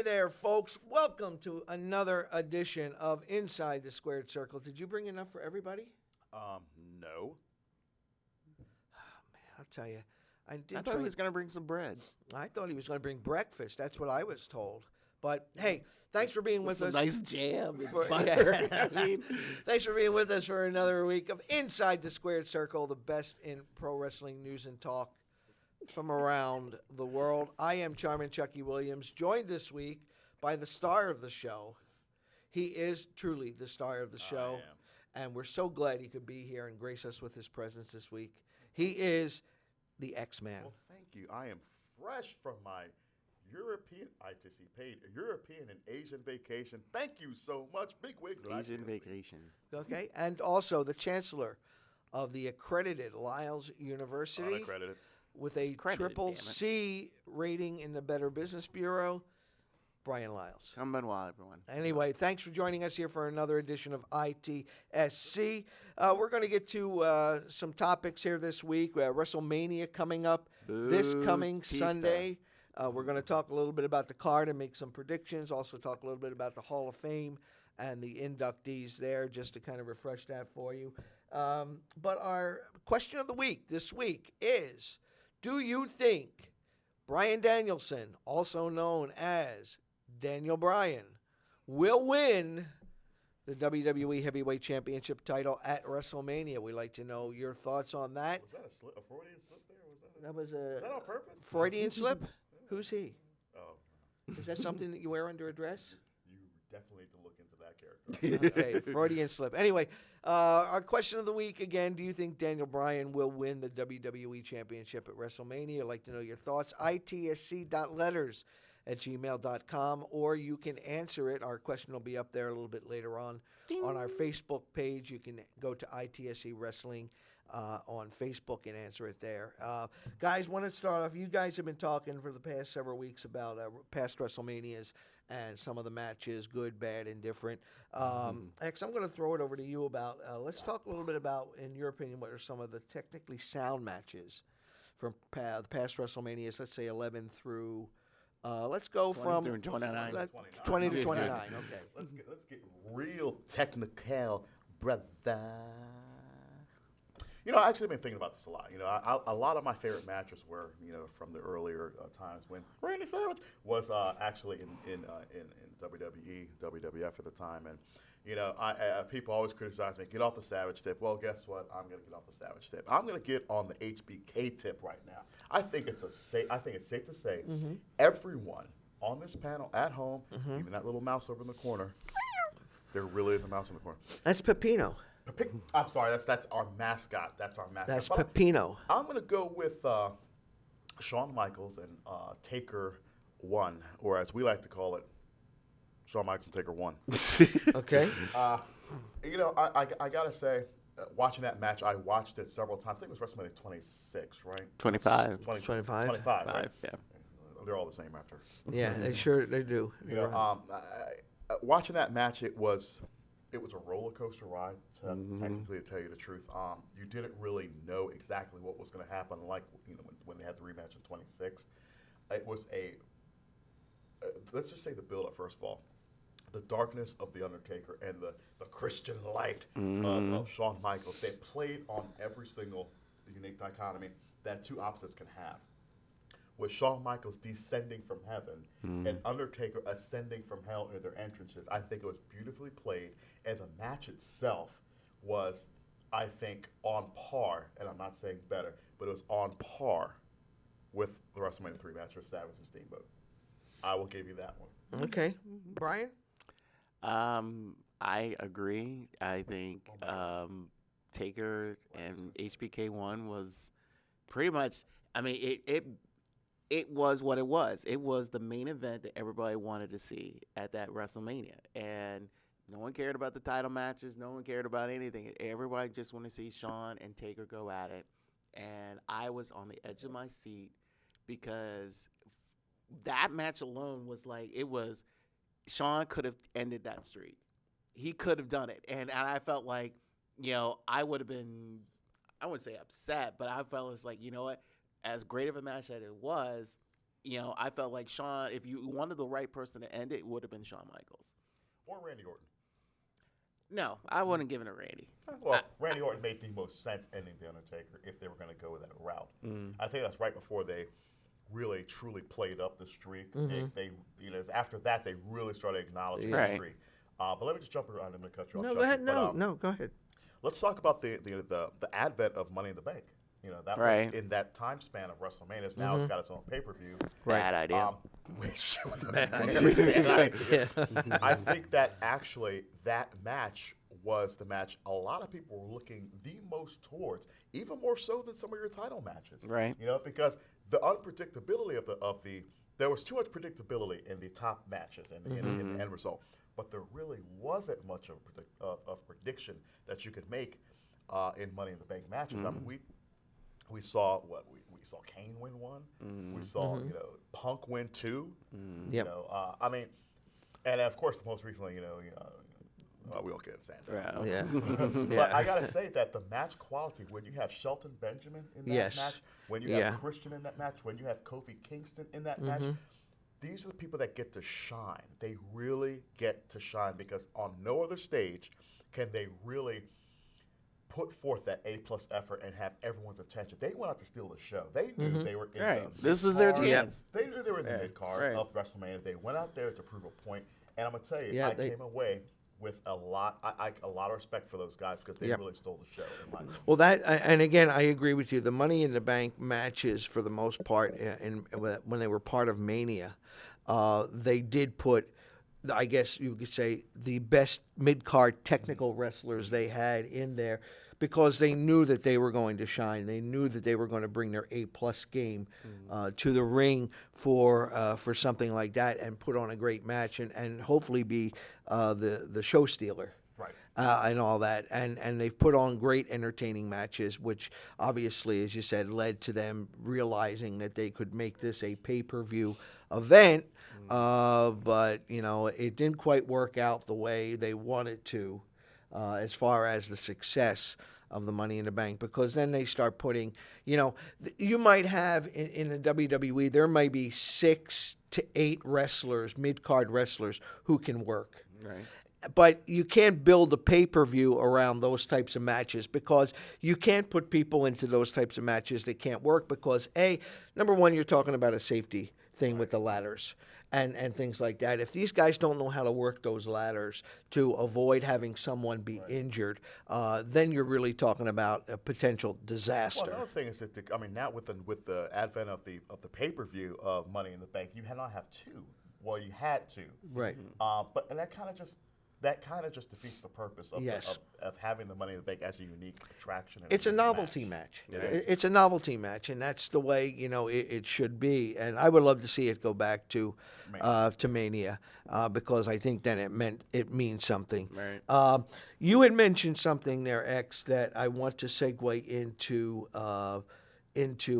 there, folks. Welcome to another edition of Inside the Squared Circle. Did you bring enough for everybody? No. Man, I'll tell you. I thought he was going to bring some bread. I thought he was going to bring breakfast. That's what I was told. But, hey, thanks for being with us. Nice jam. Thanks for being with us for another week of Inside the Squared Circle, the best in pro wrestling news and talk from around the world. I am Charmin Chucky Williams, joined this week by the star of the show. He is truly the star of the show, and we're so glad he could be here and grace us with his presence this week. He is the X-Man. Well, thank you. I am fresh from my European and Asian vacation. Thank you so much. Big wigs. Asian vacation. Okay, and also the chancellor of the accredited Lyles University. Unaccredited. With a triple C rating in the Better Business Bureau, Brian Lyles. Come Benoit, everyone. Anyway, thanks for joining us here for another edition of ITSC. We're going to get to some topics here this week. WrestleMania coming up this coming Sunday. We're going to talk a little bit about the card and make some predictions. Also talk a little bit about the Hall of Fame and the inductees there, just to kind of refresh that for you. But our question of the week this week is, do you think Bryan Danielson, also known as Daniel Bryan, will win the WWE Heavyweight Championship title at WrestleMania? We'd like to know your thoughts on that. Was that a Freudian slip there? That was was that on purpose? Freudian slip? Who's he? Oh. Is that something that you wear under a dress? You definitely need to look into that character. Okay, Freudian slip. Anyway, our question of the week again, do you think Daniel Bryan will win the WWE Championship at WrestleMania? I'd like to know your thoughts. itsc.letters@gmail.com, or you can answer it. Our question will be up there a little bit later on our Facebook page. You can go to ITSC Wrestling on Facebook and answer it there. Guys, want to start off. You guys have been talking for the past several weeks about past WrestleManias and some of the matches, good, bad, and different. X, I'm going to throw it over to you about, let's talk a little bit about, in your opinion, what are some of the technically sound matches from the past WrestleManias, let's say 11 through, let's go from 20 to 29. 20 to 29, okay. Let's get real technical, brother. You know, I actually been thinking about this a lot. You know, a lot of my favorite matches were, you know, from the earlier times when Randy Savage was actually in WWE, WWF at the time. And, you know, people always criticize me, get off the Savage tip. Well, guess what? I'm going to get off the Savage tip. I'm going to get on the HBK tip right now. I think it's safe to say everyone on this panel at home, even that little mouse over in the corner, there really is a mouse in the corner. That's Pepino. I'm sorry, that's our mascot. That's our mascot. That's Pepino. I'm going to go with Shawn Michaels and Taker 1, or as we like to call it, Shawn Michaels and Taker 1. Okay. You know, I got to say, watching that match, I watched it several times. I think it was WrestleMania 26, right? 25. 25, right? Yeah. They're all the same after. Yeah, they do. You know, watching that match, it was a roller coaster ride, technically, to tell you the truth. You didn't really know exactly what was going to happen, like, you know, when they had the rematch in 26. It was let's just say the build-up, first of all. The darkness of The Undertaker and the Christian light of Shawn Michaels. They played on every single unique dichotomy that two opposites can have. With Shawn Michaels descending from heaven and Undertaker ascending from hell in their entrances, I think it was beautifully played, and the match itself was, I think, on par, and I'm not saying better, but it was on par with the WrestleMania 3 match with Savage and Steamboat. I will give you that one. Okay. Brian? I agree. I think Taker and HBK1 was pretty much, I mean, it was what it was. It was the main event that everybody wanted to see at that WrestleMania. And no one cared about the title matches. No one cared about anything. Everybody just wanted to see Shawn and Taker go at it. And I was on the edge of my seat because that match alone was like, it was, Shawn could have ended that streak. He could have done it. And I felt like, you know, I would have been, I wouldn't say upset, but I felt it's like, you know what, as great of a match that it was, I felt like Shawn, if you wanted the right person to end it, would have been Shawn Michaels. Or Randy Orton. No, I wouldn't give it to Randy. Well, Randy Orton made the most sense ending The Undertaker if they were going to go that route. I think that's right before they really, truly played up the streak. They after that, they really started acknowledging the streak. But let me just jump around. I'm going to cut you off. No, go ahead. No, go ahead. Let's talk about the advent of Money in the Bank. That was in that time span of WrestleMania. Now it's got its own pay-per-view. Bad idea. Which was a bad idea. I think that actually that match was the match a lot of people were looking the most towards, even more so than some of your title matches. Right. Because the unpredictability of the there was too much predictability in the top matches and in the end result, but there really wasn't much of prediction that you could make in Money in the Bank matches. I mean, we saw we saw Kane win one. We saw Punk win two. I mean, and of course, most recently, we don't get into that. Yeah. But I gotta say that the match quality, when you have Shelton Benjamin in that match, when you have Christian in that match, when you have Kofi Kingston in that match, these are the people that get to shine. They really get to shine because on no other stage can they really put forth that A-plus effort and have everyone's attention. They went out to steal the show. They knew they were in the This is their chance. They knew they were in the mid-card of WrestleMania. They went out there to prove a point. And I'm going to tell you, I came away with a lot of respect for those guys because they really stole the show. In my opinion. Well, and again, I agree with you. The Money in the Bank matches, for the most part, when they were part of Mania, they did put, I guess you could say, the best mid-card technical wrestlers they had in there because they knew that they were going to shine. They knew that they were going to bring their A-plus game to the ring for something like that and put on a great match and hopefully be the show stealer. Right. And all that. And they've put on great entertaining matches, which obviously, as you said, led to them realizing that they could make this a pay-per-view event. But, it didn't quite work out the way they wanted to as far as the success of the Money in the Bank, because then they start putting, you might have in the WWE, there might be 6 to 8 wrestlers, mid-card wrestlers, who can work. Right. But you can't build a pay-per-view around those types of matches because you can't put people into those types of matches that can't work because, number one, you're talking about a safety thing with the ladders and things like that. If these guys don't know how to work those ladders to avoid having someone be injured, then you're really talking about a potential disaster. Well, another thing is that now with the advent of the pay-per-view of Money in the Bank, you had not have 2. Well, you had 2. Right. And that kind of just defeats the purpose of having the Money in the Bank as a unique attraction. It's a novelty match. It's a novelty match, and that's the way it should be. And I would love to see it go back to Mania because I think then it means something. Right. You had mentioned something there, X, that I want to segue into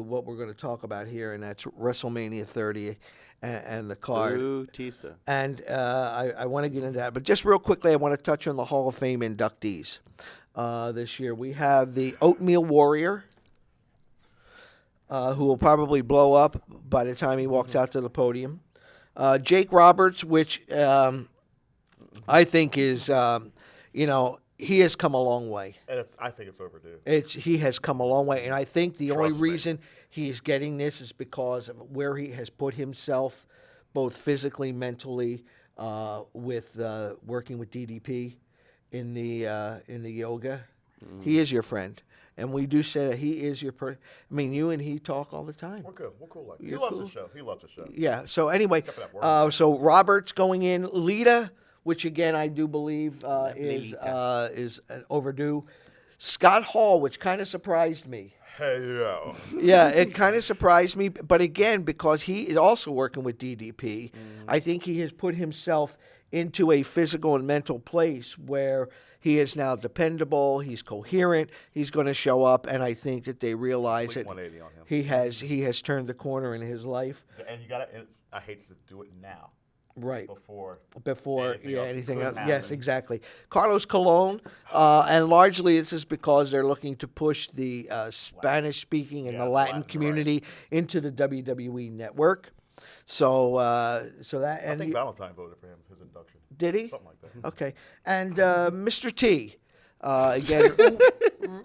what we're going to talk about here, and that's WrestleMania 30. And the card. Bautista. And I want to get into that. But just real quickly, I want to touch on the Hall of Fame inductees this year. We have the Oatmeal Warrior, who will probably blow up by the time he walks out to the podium. Jake Roberts, which I think is, he has come a long way. And I think it's overdue. He has come a long way, and I think the Trust only me. reason he's getting this is because of where he has put himself, both physically, mentally, with working with DDP in the yoga. He is your friend, and we do say that he is your. You and he talk all the time. We're good. We're cool. He loves the show. He loves the show. Yeah. So anyway, Except for that word. so Roberts going in, Lita, which again I do believe is an overdue. Scott Hall, which kind of surprised me. Hey, yo. Yeah, it kind of surprised me. But again, because he is also working with DDP, I think he has put himself into a physical and mental place where he is now dependable, he's coherent, he's going to show up, and I think that they realize that 180 on him. he has turned the corner in his life. And I hate to do it now. Right. Before anything else. happen. Yes, exactly. Carlos Colon, and largely this is because they're looking to push the Spanish-speaking and the Latin community into the WWE network. So that I and think Valentine voted for him his induction. did he? Something like that. Okay, and Mr. T, again,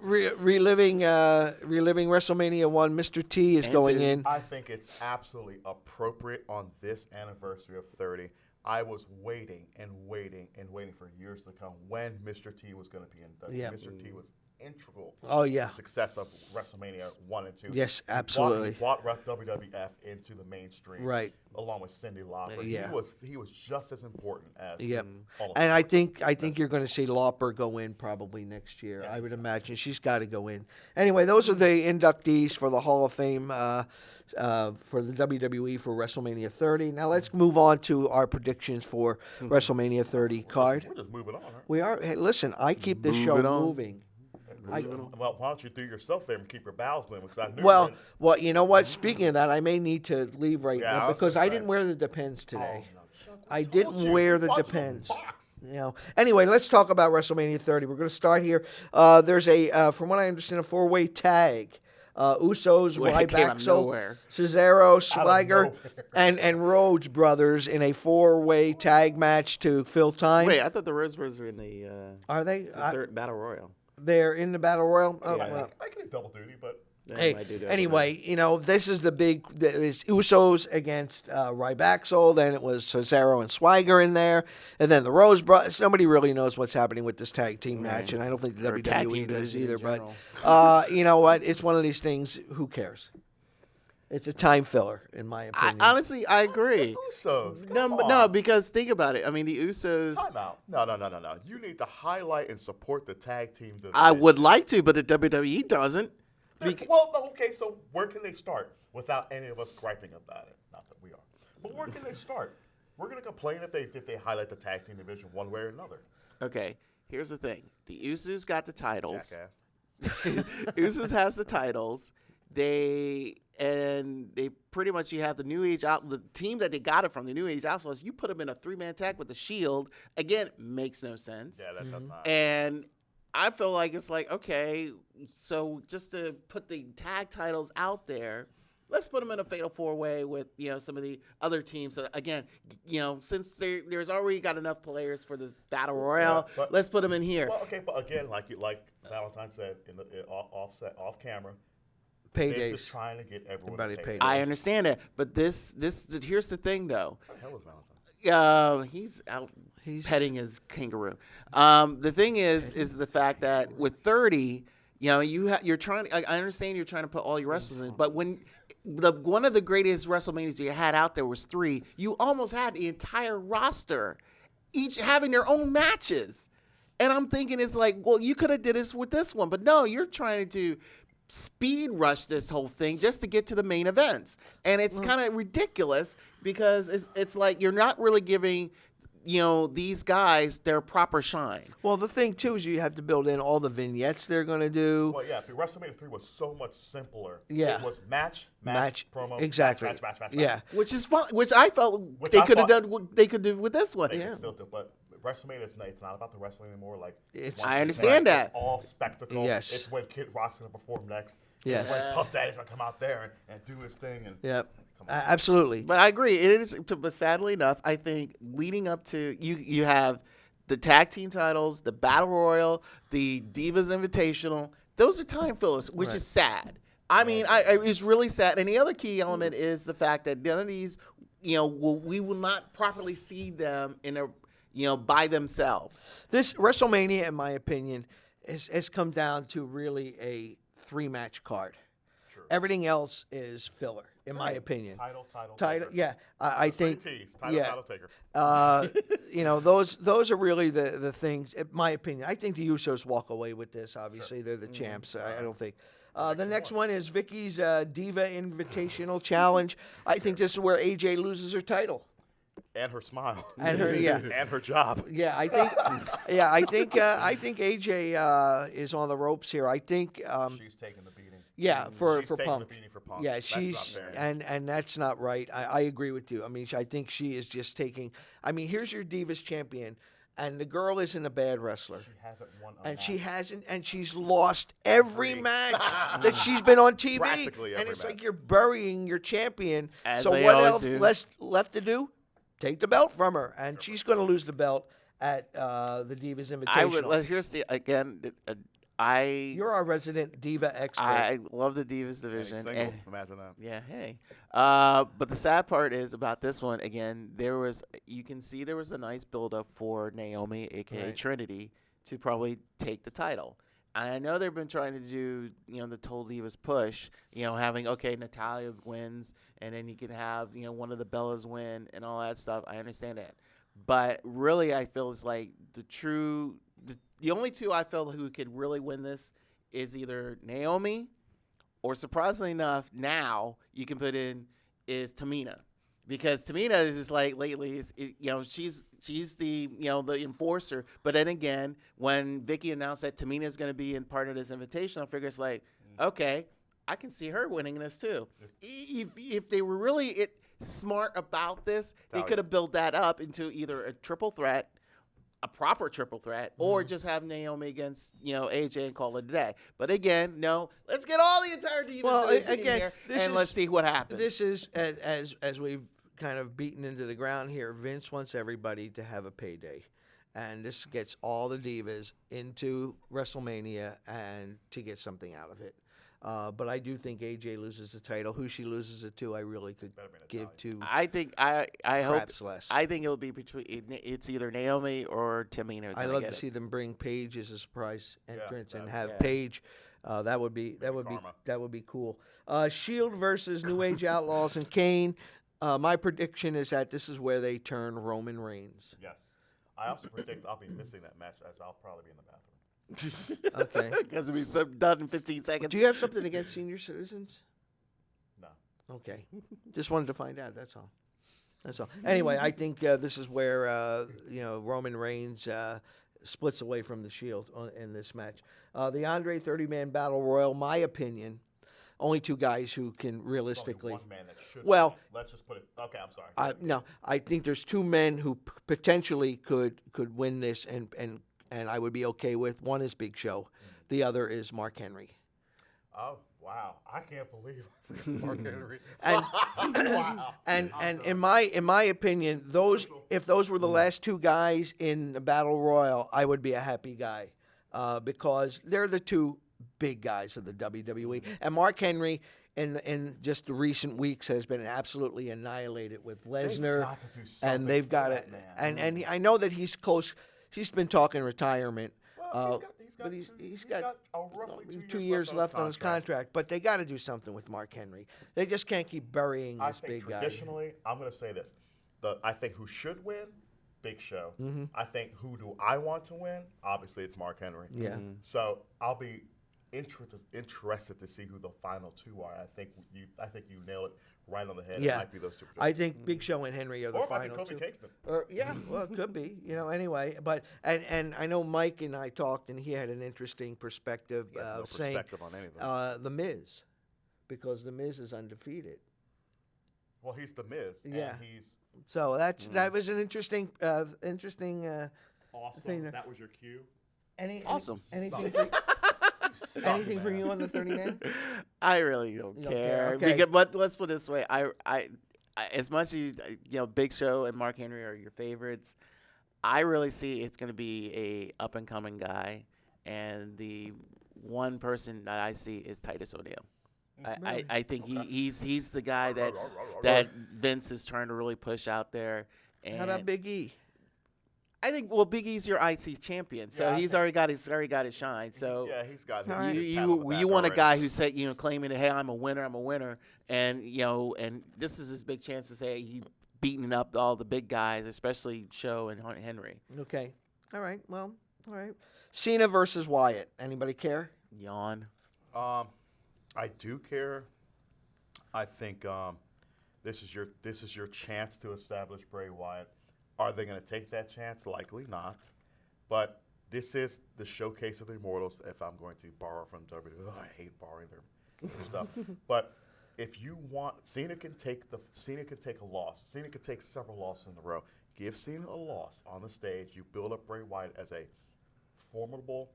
reliving WrestleMania 1. Mr. T is And going 2. in. I think it's absolutely appropriate on this anniversary of 30. I was waiting and waiting and waiting for years to come when Mr. T was going to be inducted. Yeah. Mr. T was integral Oh to yeah, the success of WrestleMania 1 and 2. Yes, He brought- absolutely. He brought WWF into the mainstream, Right. along with Cyndi Lauper. Yeah. He was just as important as Yep. all of And them. I think you're going to see Lauper go in probably next year. I would imagine she's got to go in. Anyway, those are the inductees for the Hall of Fame for the WWE for WrestleMania 30. Now let's move on to our predictions for WrestleMania 30 card. We're just moving on, right? We are. Hey, listen, I keep this show Moving on. moving. Well, why don't you do yourself there and keep your bowels moving? Because I knew Well, that- well, you know what? Speaking of that, I may need to leave right Yeah, now I was because gonna I say. didn't wear the Depends today. Oh, no, Chuck, I told didn't you. wear the Watch Depends. box. You know. Anyway, let's talk about WrestleMania 30. We're going to start here. There's from what I understand, a 4-way tag. Usos, Well, it came out of Ryback, nowhere. Cesaro, Swagger, nowhere. and Rhodes brothers in a 4-way tag match to fill time. Wait, I thought the Rosebirds were in the Are they? third Battle Royal. They're in the Battle Royal. Oh, Yeah, well. I can do double duty, but They Hey, might do that. anyway, you know, this is the big. It's Usos against Ryback. Then it was Cesaro and Swagger in there, and then the Rose Brothers. Nobody really knows what's happening with this tag team match, and I don't think the Or tag WWE team does division in either. But general. you know what? It's one of these things. Who cares? It's a time filler, in my opinion. Honestly, I agree. Usos. No, come but on. no, because think about it. I mean, the Usos. Time out. No. You need to highlight and support the tag team division. I would like to, but the WWE doesn't. Well, no, okay, so where can they start without any of us griping about it? Not that we are. But where can they start? We're going to complain if they highlight the tag team division one way or another. Okay, here's the thing: the Usos got the titles. Jackass. Usos has the titles. They pretty much you have the New Age out the team that they got it from the New Age Outlaws. You put them in a 3-man tag with the Shield. Again, makes no sense. Yeah, that does not. And I feel like it's like, okay, so just to put the tag titles out there, let's put them in a fatal 4-way with, you know, some of the other teams. So again, you know, since there's already got enough players for the Battle Royale, but- let's put them in here. Well, okay, but again, like Valentine said off camera, they're just Paydays. trying to get everyone Everybody paid. paid. I understand that, but this here's the thing though. What the hell is Valentine? He's out He's- petting his kangaroo. The thing is the fact that with 30, you know, you're trying. I understand you're trying to put all your wrestlers in, but when one of the greatest WrestleManias you had out there was 3, you almost had the entire roster, each having their own matches, and I'm thinking it's like, well, you could have did this with this one, but no, you're trying to speed rush this whole thing just to get to the main events, and it's kind of ridiculous because it's like you're not really giving, you know, these guys their proper shine. Well, the thing too is you have to build in all the vignettes they're going to do. Well, yeah, but WrestleMania 3 was so much simpler. Yeah. It was match, promo, exactly. match. Yeah. Which is fun. Which I felt Which they I could have thought- done. What they could do with this one. They Yeah. can still do, but WrestleMania is it's not about the wrestling anymore. Like It's- I understand that. It's all spectacle. Yes. It's when Kid Rock's gonna perform next. Yes. It's when Puff Daddy's gonna come out there and do his thing. And Yep. Come on. Absolutely. But I agree. It is. But sadly enough, I think leading up to you have the tag team titles, the Battle Royal, the Divas Invitational. Those are time fillers, which is sad. I mean, it's really sad. And the other key element is the fact that none of these, you know, we will not properly see them in a, you know, by themselves. This WrestleMania, in my opinion, has come down to really a 3-match card. Sure. Everything else is filler, in my opinion. Title. Title, yeah. I think, Three T's. Title, yeah. title taker. You know, those are really the things, in my opinion. I think the Usos walk away with this. Obviously, they're the champs. I don't think. The next one is Vicky's Diva Invitational Challenge. I think this is where AJ loses her title. And her smile. And her, yeah. And her job. Yeah, I think AJ is on the ropes here. I think She's taking the beating. yeah, for She's taking Punk. the beating for Punk. Yeah, That's she's not fair. and that's not right. I agree with you. I mean, I think she is just taking. I mean, here's your Divas champion. and the girl isn't a bad wrestler. She hasn't won a And match. she hasn't, and she's lost every match that she's been on TV. Practically And every it's like match. you're burying your champion. As So they what always else do. left to do? Take the belt from her, and she's going to lose the belt at the Divas Invitational. Here's the again. You're our resident diva expert. I love the Divas And he's division. single. and- Imagine that. Yeah, hey. But the sad part is about this one. Again, you can see there was a nice build-up for Naomi, aka Right. Trinity, to probably take the title. And I know they've been trying to do, the Total Divas push, having, Natalia wins, and then you can have, one of the Bellas win and all that stuff. I understand that. But really, I feel it's like the only two I feel who could really win this is either Naomi or, surprisingly enough, now you can put in is Tamina, because Tamina is just like lately she's the the enforcer. But then again, when Vicky announced that Tamina is going to be in part of this invitation, I figure it's like, okay, I can see her winning this too. If they were really smart about this, they could have built that up into either a triple threat, a proper triple threat, or just have Naomi against AJ and call it a day. But again, no, let's get all the entire Divas division in here and let's see what happens. This is, as we've kind of beaten into the ground here, Vince wants everybody to have a payday. And this gets all the Divas into WrestleMania and to get something out of it. But I do think AJ loses the title. Who she loses it to, I really could give to. I think I hope perhaps less. I think it'll be it's either Naomi or Tamina. I love to see them bring Paige as a surprise entrance and have yeah. Paige. That would be cool. Shield versus New Age Outlaws and Kane. My prediction is that this is where they turn Roman Reigns. Yes. I also predict I'll be missing that match as I'll probably be in the bathroom. Okay. Because it'll be done in 15 seconds. Do you have something against senior citizens? No. Okay. Just wanted to find out. That's all. Anyway, I think this is where Roman Reigns splits away from the Shield in this match. The Andre 30-man Battle Royal, my opinion, only two guys who can realistically. Only one man that should Well, win. Let's just put it. Okay, I'm sorry. No, I think there's two men who potentially could win this, and I would be okay with. One is Big Show, the other is Mark Henry. Oh wow! I can't believe Mark Henry. And Wow. and in my opinion, if those were the last two guys in the Battle Royal, I would be a happy guy, because they're the two big guys of the WWE. And Mark Henry, in just the recent weeks, has been absolutely annihilated with Lesnar, got to do and something they've for got that it. man. And I know that he's close. He's been talking retirement. Well, But he's got roughly 2 years left on his contract. But they got to do something with Mark Henry. They just can't keep burying I this think big guy. traditionally, I'm going to say this: I think who should win, Big Show. Mm-hmm. I think who do I want to win? Obviously, it's Mark Henry. Yeah. So I'll be interested to see who the final two are. I think you nailed it right on the head. Yeah. It might be those two. I think Big Show and Henry are the or it might be final Kofi two. Kingston. Well, it could be, anyway. But and I know Mike and I talked, and he had an interesting perspective, He has no saying perspective on anything. The Miz, because the Miz is undefeated. Well, he's the Miz. Yeah. And he's So that was an interesting awesome. thing That was your cue. Awesome. Anything Anything for you on the 30-man? I really don't You don't care. care, okay. Because, but let's put it this way: I as much as Big Show and Mark Henry are your favorites, I really see it's going to be a up and coming guy, and the one person that I see is Titus O'Neil. I think he's the guy that Vince is trying to really push out there. And How about Big E? I think Big E's your IC champion, so Yeah, I he's think- already got his shine. So he's got All right. his pat on the back you want a already. guy who said claiming that, hey, I'm a winner, and and this is his big chance to say he beating up all the big guys, especially Show and Henry. Okay. All right. Well, all right. Cena versus Wyatt. Anybody care? Yawn. I do care. I think this is your chance to establish Bray Wyatt. Are they going to take that chance? Likely not. But this is the showcase of the Immortals. If I'm going to borrow from WWE, I hate borrowing their stuff. But if you want, Cena can take a loss. Cena can take several losses in a row. Give Cena a loss on the stage. You build up Bray Wyatt as a formidable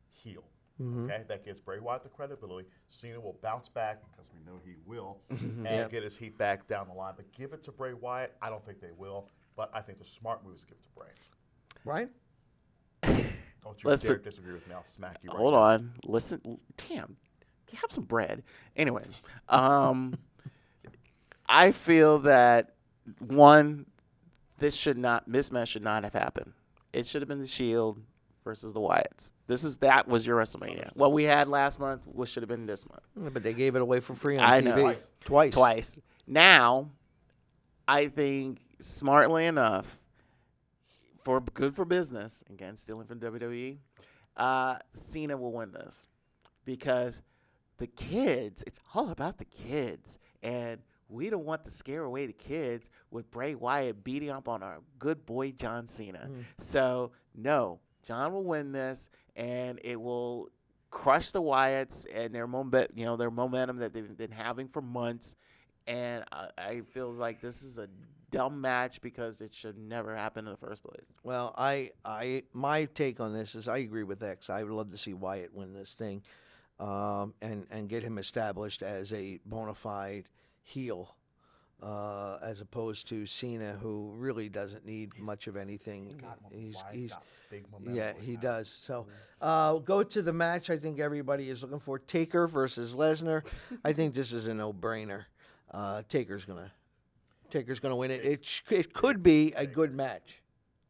heel. Okay, that gives Bray Wyatt the credibility. Cena will bounce back because we know he will, and get his heat back down the line. But give it to Bray Wyatt. I don't think they will, but I think the smart move is to give it to Bray. Right? Don't you dare disagree with me. I'll smack you right Hold now. on. Listen. Damn. Have some bread. Anyway, I feel that, one, this match should not have happened. It should have been the Shield versus the Wyatts. That was your WrestleMania. What we had last month should have been this month. Yeah, but they gave it away for free on I TV. know. Twice. Now, I think smartly enough, good for business, again, stealing from WWE, Cena will win this because the kids, it's all about the kids. And we don't want to scare away the kids with Bray Wyatt beating up on our good boy John Cena. So, no, John will win this, and it will crush the Wyatts and their momentum that they've been having for months. And I feel like this is a dumb match because it should never happen in the first place. Well, my take on this is I agree with X. I would love to see Wyatt win this thing, and get him established as a bona fide heel, as opposed to Cena, who really doesn't need much of anything. He's got big momentum. Yeah, he does. So, go to the match. I think everybody is looking for Taker versus Lesnar. I think this is a no-brainer. Taker's gonna win it. It could be a good match.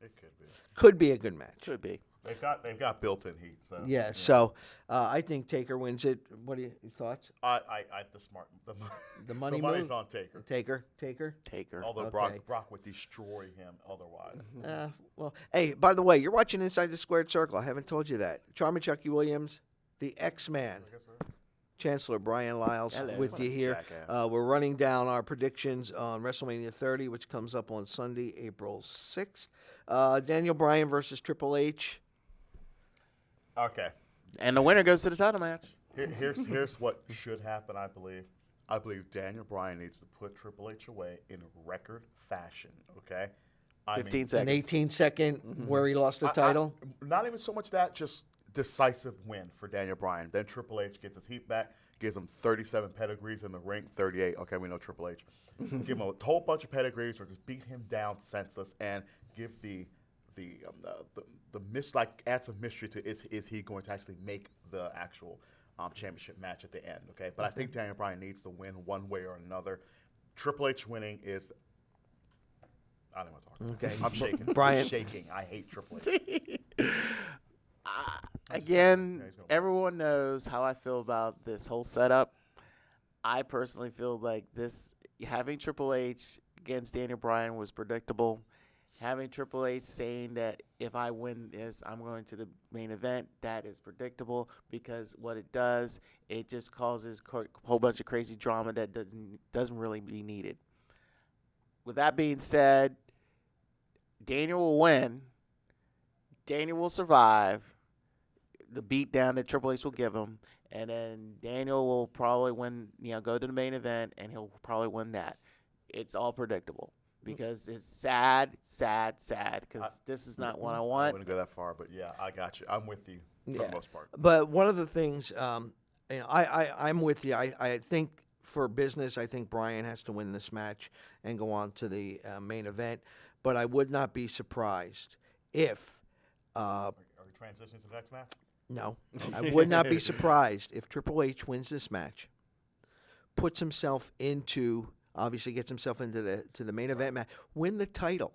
It could be. Could be a good match. Could be. They've got built-in heat. So Yeah. So I think Taker wins it. What are your thoughts? The money money's move? on Taker. Taker. Although Okay. Brock would destroy him otherwise. Well, hey, by the way, you're watching Inside the Squared Circle. I haven't told you that. Charmin Chucky Williams, the X-Man, Chancellor Brian Lyles Hello. with What you a here. jackass. We're running down our predictions on WrestleMania 30, which comes up on Sunday, April 6th. Daniel Bryan versus Triple H. Okay. And the winner goes to the title match. Here's what should happen, I believe. I believe Daniel Bryan needs to put Triple H away in record fashion, okay? 15 An seconds. 18-second where he lost the title. Not even so much that, just decisive win for Daniel Bryan. Then Triple H gets his heat back, gives him 37 pedigrees in the ring, 38. Okay, we know Triple H. Give him a whole bunch of pedigrees or just beat him down senseless and give the add some mystery to is he going to actually make the actual championship match at the end, okay? But I think Daniel Bryan needs to win one way or another. Triple H winning is I don't want to talk about it. Okay. I'm shaking. Brian. I'm shaking. I hate Triple H. Again, everyone knows how I feel about this whole setup. I personally feel like having Triple H against Daniel Bryan was predictable. Having Triple H saying that if I win this, I'm going to the main event, that is predictable because what it does, it just causes a whole bunch of crazy drama that doesn't really be needed. With that being said, Daniel will win. Daniel will survive the beatdown that Triple H will give him, and then Daniel will probably win, go to the main event, and he'll probably win that. It's all predictable. Because it's sad, because this is not what I I want. wouldn't go that far, but yeah, I got you. I'm with you for the most part. But one of the things, I'm with you. I think for business, I think Bryan has to win this match and go on to the main event. But I would not be surprised if, Are we transitioning to the next match? no, I would not be surprised if Triple H wins this match, puts himself into, obviously gets himself into the main event match, win the title,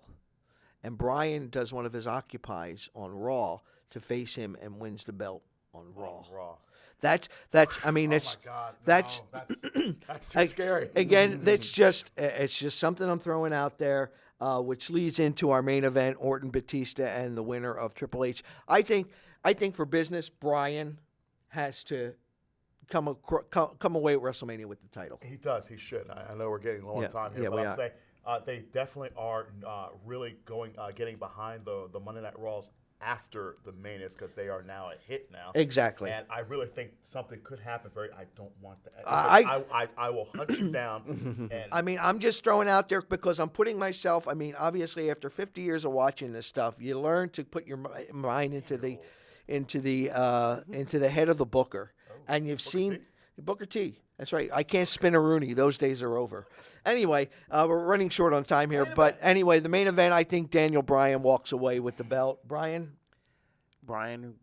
and Bryan does one of his occupies on Raw to face him and wins the belt on Raw. That's I mean, it's oh my God, that's no, that's too scary. Again, it's just something I'm throwing out there, which leads into our main event: Orton, Batista, and the winner of Triple H. I think for business, Bryan has to come away with WrestleMania with the title. He does. He should. I know we're getting low on time here, yeah, but we I'll are. say they definitely are really getting behind the Monday Night Raws after the Manias because they are now a hit now. Exactly. And I really think something could happen. I don't want that. I will hunt you down. And I mean, I'm just throwing out there because I'm putting myself. I mean, obviously, after 50 years of watching this stuff, you learn to put your mind into the head of the booker, and you've seen Booker T. That's right. I can't spin a Rooney. Those days are over. Anyway, we're running short on time here, but anyway, the main event. I think Daniel Bryan walks away with the belt. Brian. Batista.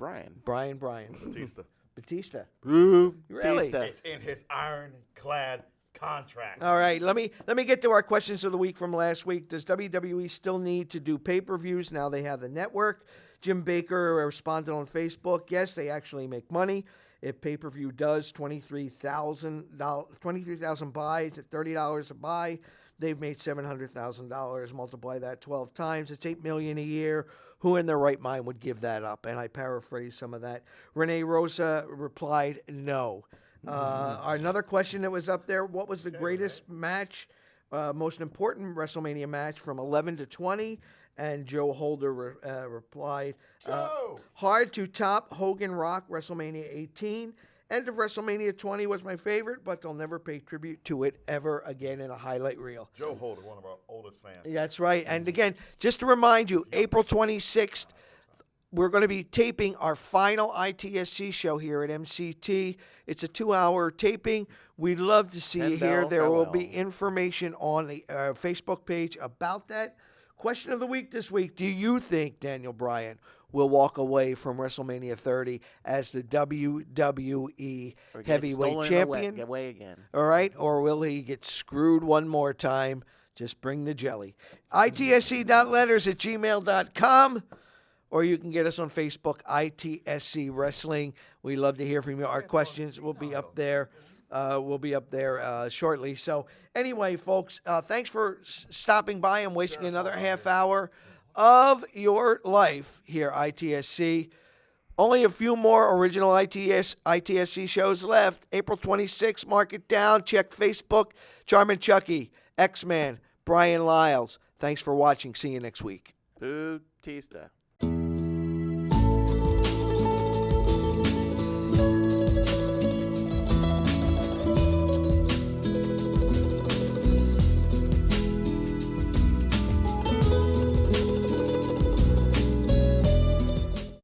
Really? Batista. it's in his ironclad contract. All right, let me get to our questions of the week from last week. Does WWE still need to do pay-per-views now they have the network? Jim Baker responded on Facebook. Yes, they actually make money. If pay-per-view does 23,000 buys at $30 a buy, they've made $700,000. Multiply that 12 times, it's $8 million a year. Who in their right mind would give that up? And I paraphrase some of that. Renee Rosa replied, no. Another question that was up there, what was the greatest match, most important WrestleMania match from 11 to 20? And Joe Holder replied, hard to top Hogan Rock WrestleMania 18. End of WrestleMania 20 was my favorite, but they'll never pay tribute to it ever again in a highlight reel. Joe Holder, one of our oldest fans. That's right. And again, just to remind you, April 26th, we're going to be taping our final ITSC show here at MCT. It's a 2-hour taping. We'd love to see you here. There will be information on the Facebook page about that. Question of the week this week. Do you think Daniel Bryan will walk away from WrestleMania 30 as the WWE Heavyweight Champion? Away again. All right? Or will he get screwed one more time? Just bring the jelly. itsc.letters@gmail.com. Or you can get us on Facebook, ITSC Wrestling. We love to hear from you. Our questions will be up there. Shortly. So anyway, folks, thanks for stopping by and wasting another half hour of your life here, ITSC. Only a few more original ITSC shows left. April 26th, mark it down. Check Facebook. Charmin Chucky, X-Man, Brian Lyles. Thanks for watching. See you next week. Batista.